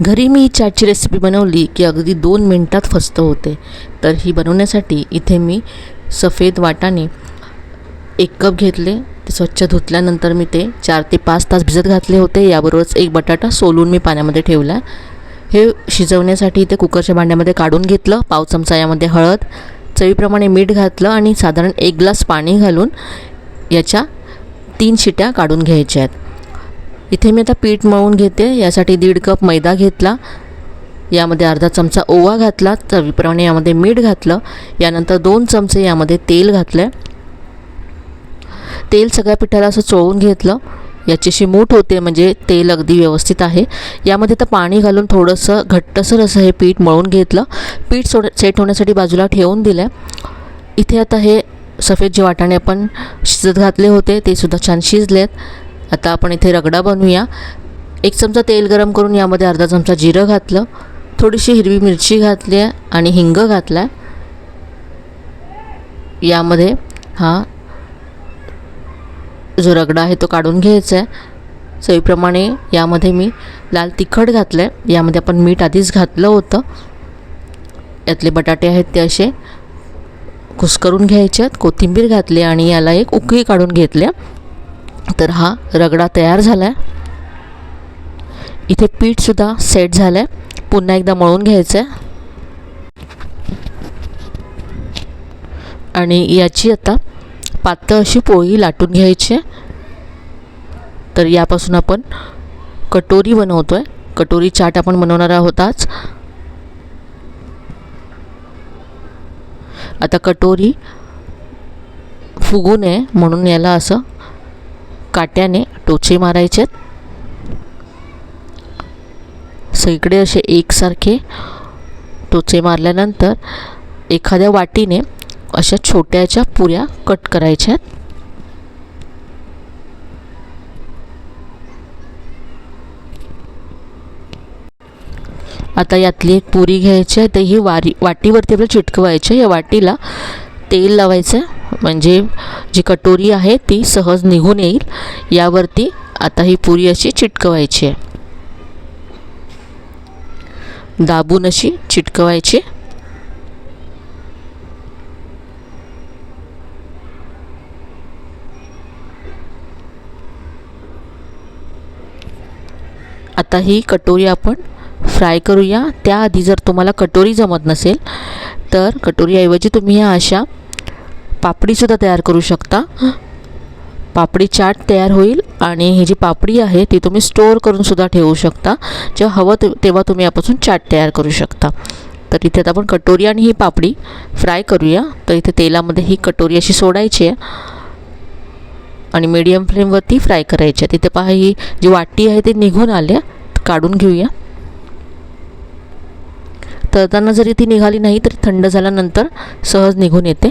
घरी मी चाटची रेसिपी बनवली की अगदी 2 मिनटात फस्त होते. तर ही बनवण्यासाठी इथे मी सफेद वाटाणे 1 कप घेतले. ते स्वच्छ धुतल्यानंतर मी ते 4 ते 5 तास भिजत घातले होते. याबरोबरच 1 बटाटा सोलून मी पाण्यामध्ये ठेवला. हे शिजवण्यासाठी इथे कुकरच्या भांड्यामध्ये काढून घेतलं. पाव चमचा यामध्ये हळद, चवीप्रमाणे मीठ घातलं आणि साधारण 1 ग्लास पाणी घालून याच्या 3 शिट्या काढून घ्यायच्या आहेत. इथे मी आता पीठ मळून घेते. यासाठी 1.5 कप मैदा घेतला. यामध्ये अर्धा चमचा ओवा घातला. चवीप्रमाणे यामध्ये मीठ घातलं. यानंतर 2 चमचे यामध्ये तेल घातलं. तेल सगळ्या पिठाला असं चोळून घेतलं. याची अशी मूठ होते म्हणजे तेल अगदी व्यवस्थित आहे. यामध्ये तर पाणी घालून थोडंसं घट्टसर असं हे पीठ मळून घेतलं. पीठ सेट होण्यासाठी बाजूला ठेवून दिलं. इथे आता हे सफेद जे वाटाणे आपण शिजत घातले होते ते सुद्धा छान शिजलेत. आता आपण इथे रगडा बनवूया. 1 चमचा तेल गरम करून यामध्ये अर्धा चमचा जिरं घातलं. थोडीशी हिरवी मिरची घातली आहे आणि हिंग घातला. यामध्ये हा जो रगडा आहे तो काढून घ्यायचा आहे. चवीप्रमाणे यामध्ये मी लाल तिखट घातलं आहे. यामध्ये आपण मीठ आधीच घातलं होतं. यातले बटाटे आहेत ते असे कुस्करून घ्यायचे आहेत. कोथिंबीर घातली आणि याला एक उकळी काढून घेतल्या. तर हा रगडा तयार झाला आहे. इथे पीठसुद्धा सेट झालं आहे. पुन्हा एकदा मळून घ्यायचं आहे आणि याची आता पातळ अशी पोळी लाटून घ्यायची आहे. तर यापासून आपण कटोरी बनवतो आहे. कटोरी चाट आपण बनवणार आहोत आज. आता कटोरी फुगू नये म्हणून याला असं काट्याने टोचे मारायचे. सगळीकडे असे एकसारखे टोचे मारल्यानंतर एखाद्या वाटीने अशा छोट्याच्या पुऱ्या कट करायच्या. आता यातली एक पुरी घ्यायची आहे. तर ही वाटीवरती आपल्याला चिटकवायची. या वाटीला तेल लावायचं म्हणजे जी कटोरी आहे ती सहज निघून येईल. यावरती आता ही पुरी अशी चिटकवायची आहे. दाबून अशी चिटकवायची. आता ही कटोरी आपण फ्राय करूया. त्याआधी जर तुम्हाला कटोरी जमत नसेल तर कटोरीऐवजी तुम्ही ह्या अशा पापडीसुद्धा तयार करू शकता. पापडी चाट तयार होईल आणि ही जी पापडी आहे ती तुम्ही स्टोअर करून सुद्धा ठेवू शकता. जेव्हा हवं तेव्हा तुम्ही यापासून चाट तयार करू शकता. तर इथे आता आपण कटोरी आणि ही पापडी फ्राय करूया. तर इथे तेलामध्ये ही कटोरी अशी सोडायची आहे आणि मीडियम फ्लेमवरती फ्राय करायची आहे. तिथे पहा ही जी वाटी आहे ती निघून आल्या. काढून घेऊया. तळताना जरी ती निघाली नाही तरी थंड झाल्यानंतर सहज निघून येते.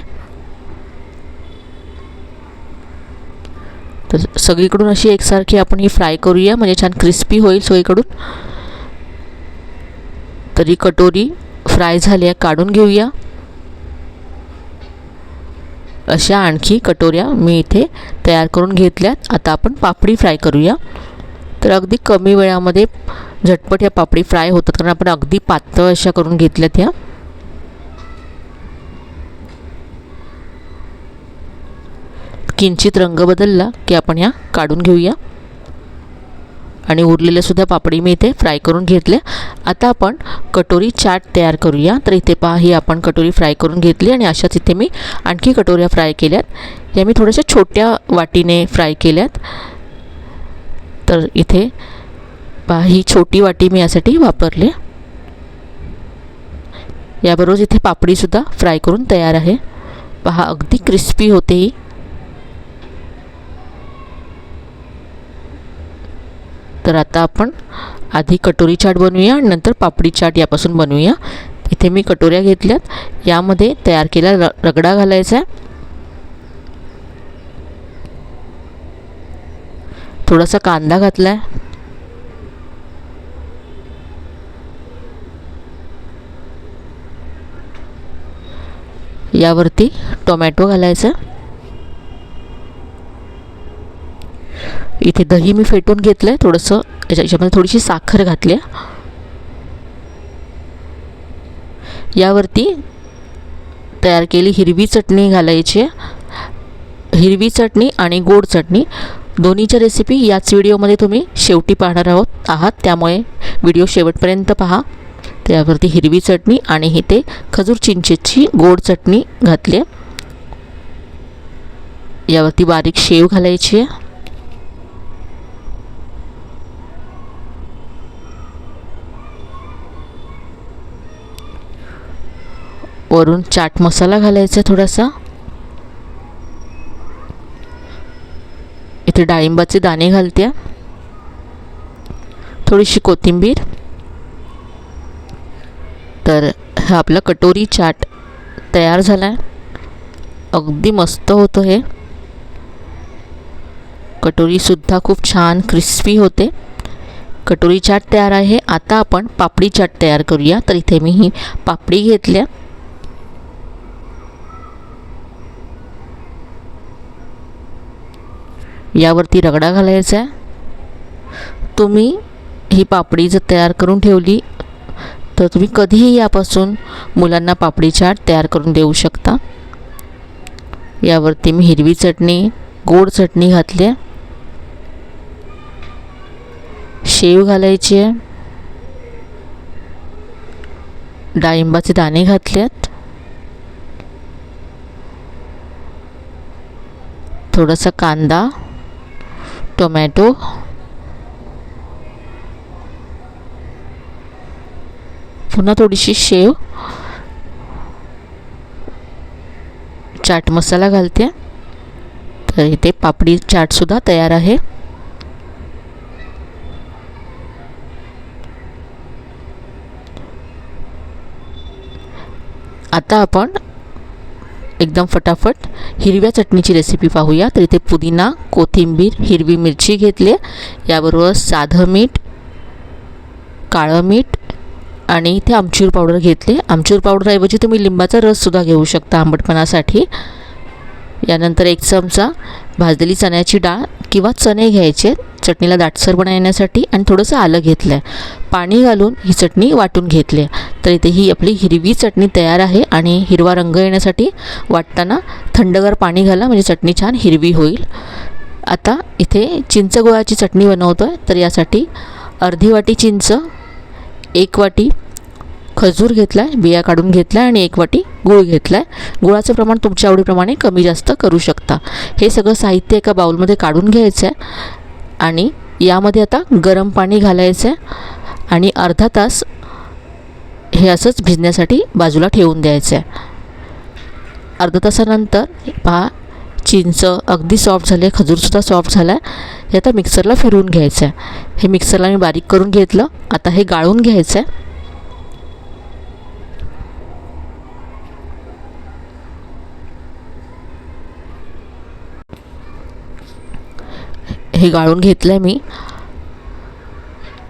तर सगळीकडून अशी एकसारखी आपण ही फ्राय करूया म्हणजे छान क्रिस्पी होईल सगळीकडून. तरी कटोरी फ्राय झाली आहे. काढून घेऊया. अशा आणखी कटोऱ्या मी इथे तयार करून घेतल्यात. आता आपण पापडी फ्राय करूया. तर अगदी कमी वेळामध्ये झटपट या पापडी फ्राय होतात कारण आपण अगदी पातळ अशा करून घेतल्यात. ह्या किंचित रंग बदलला की आपण ह्या काढून घेऊया आणि उरलेल्या सुद्धा पापडी मी इथे फ्राय करून घेतल्या. आता आपण कटोरी चाट तयार करूया. तर इथे पहा ही आपण कटोरी फ्राय करून घेतली आणि अशाच इथे मी आणखी कटोऱ्या फ्राय केल्यात. या मी थोड्याशा छोट्या वाटीने फ्राय केल्यात. तर इथे पहा ही छोटी वाटी मी यासाठी वापरली. याबरोबर इथे पापडीसुद्धा फ्राय करून तयार आहे. पहा अगदी क्रिस्पी होते ही. तर आता आपण आधी कटोरी चाट बनवूया आणि नंतर पापडी चाट यापासून बनवूया. इथे मी कटोऱ्या घेतल्यात. यामध्ये तयार केलेला रगडा घालायचा आहे. थोडासा कांदा घातला आहे. यावरती टोमॅटो घालायचा. इथे दही मी फेटून घेतलं आहे. थोडंसं याच्यामध्ये थोडीशी साखर घातली आहे. यावरती तयार केली हिरवी चटणी घालायची. हिरवी चटणी आणि गोड चटणी दोन्हीच्या रेसिपी याच व्हिडिओमध्ये तुम्ही शेवटी पाहणार आहात, त्यामुळे व्हिडिओ शेवटपर्यंत पहा. त्यावरती हिरवी चटणी आणि इथे खजूर चिंचेची गोड चटणी घातली आहे. यावरती बारीक शेव घालायची आहे. वरून चाट मसाला घालायचा थोडासा. इथे डाळिंबाचे दाणे घालते. थोडीशी कोथिंबीर. तर हा आपला कटोरी चाट तयार झाला आहे. अगदी मस्त होतं हे. कटोरीसुद्धा खूप छान क्रिस्पी होते. कटोरी चाट तयार आहे. आता आपण पापडी चाट तयार करूया. तर इथे मी ही पापडी घेतल्या. यावरती रगडा घालायचा आहे. तुम्ही ही पापडी जर तयार करून ठेवली तर तुम्ही कधीही यापासून मुलांना पापडी चाट तयार करून देऊ शकता. यावरती मी हिरवी चटणी, गोड चटणी घातली आहे. शेव घालायची आहे. डाळिंबाचे दाणे घातले आहेत. थोडासा कांदा, टोमॅटो, पुन्हा थोडीशी शेव, चाट मसाला घालते. तर इथे पापडी चाटसुद्धा तयार आहे. आता आपण एकदम फटाफट हिरव्या चटणीची रेसिपी पाहूया. तर इथे पुदिना, कोथिंबीर, हिरवी मिरची घेतली. याबरोबर साधं मीठ, काळं मीठ आणि इथे आमचूर पावडर घेतले. आमचूर पावडरऐवजी तुम्ही लिंबाचा रससुद्धा घेऊ शकता आंबटपणासाठी. यानंतर 1 चमचा भाजलेली चण्याची डाळ किंवा चणे घ्यायचे चटणीला दाटसर बनवण्यासाठी आणि थोडंसं आलं घेतलं आहे. पाणी घालून ही चटणी वाटून घेतली आहे. तर इथे ही आपली हिरवी चटणी तयार आहे. आणि हिरवा रंग येण्यासाठी वाटताना थंडगार पाणी घाला, म्हणजे चटणी छान हिरवी होईल. आता इथे चिंच गुळाची चटणी बनवतो आहे. तर यासाठी अर्धी वाटी चिंच, 1 वाटी खजूर घेतला आहे, बिया काढून घेतला आहे आणि 1 वाटी गूळ घेतला आहे. गुळाचं प्रमाण तुमच्या आवडीप्रमाणे कमी जास्त करू शकता. हे सगळं साहित्य एका बाउलमध्ये काढून घ्यायचं आहे आणि यामध्ये आता गरम पाणी घालायचं आहे आणि अर्धा तास हे असंच भिजण्यासाठी बाजूला ठेवून द्यायचं आहे. अर्धा तासानंतर पहा चिंच अगदी सॉफ्ट झाले, खजूरसुद्धा सॉफ्ट झाला आहे. हे आता मिक्सरला फिरवून घ्यायचं आहे. हे मिक्सरला मी बारीक करून घेतलं. आता हे गाळून घ्यायचं आहे. हे गाळून घेतलं आहे मी.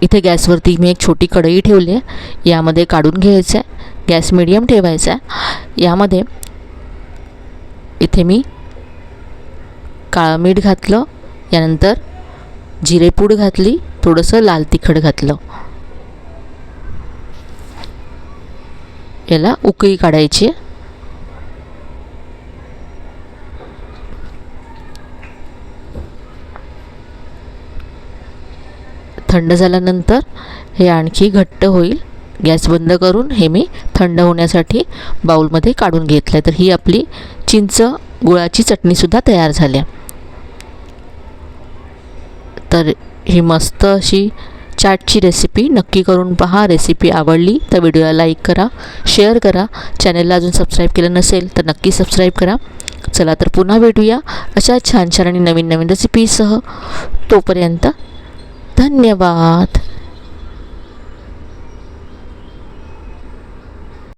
इथे गॅसवरती मी एक छोटी कढई ठेवली आहे. यामध्ये काढून घ्यायचं आहे. गॅस मिडियम ठेवायचा आहे. यामध्ये इथे मी काळं मीठ घातलं. यानंतर जिरेपूड घातली, थोडंसं लाल तिखट घातलं. याला उकळी काढायची. थंड झाल्यानंतर हे आणखी घट्ट होईल. गॅस बंद करून हे मी थंड होण्यासाठी बाउलमध्ये काढून घेतलं. तर ही आपली चिंच गुळाची चटणीसुद्धा तयार झाली. तर ही मस्त अशी चाटची रेसिपी नक्की करून पहा. रेसिपी आवडली तर व्हिडिओला लाईक करा, शेअर करा. चॅनलला अजून सबस्क्राईब केलं नसेल तर नक्की सबस्क्राईब करा. चला तर पुन्हा भेटूया अशा छान छान आणि नवीन नवीन रेसिपीसह. तोपर्यंत धन्यवाद.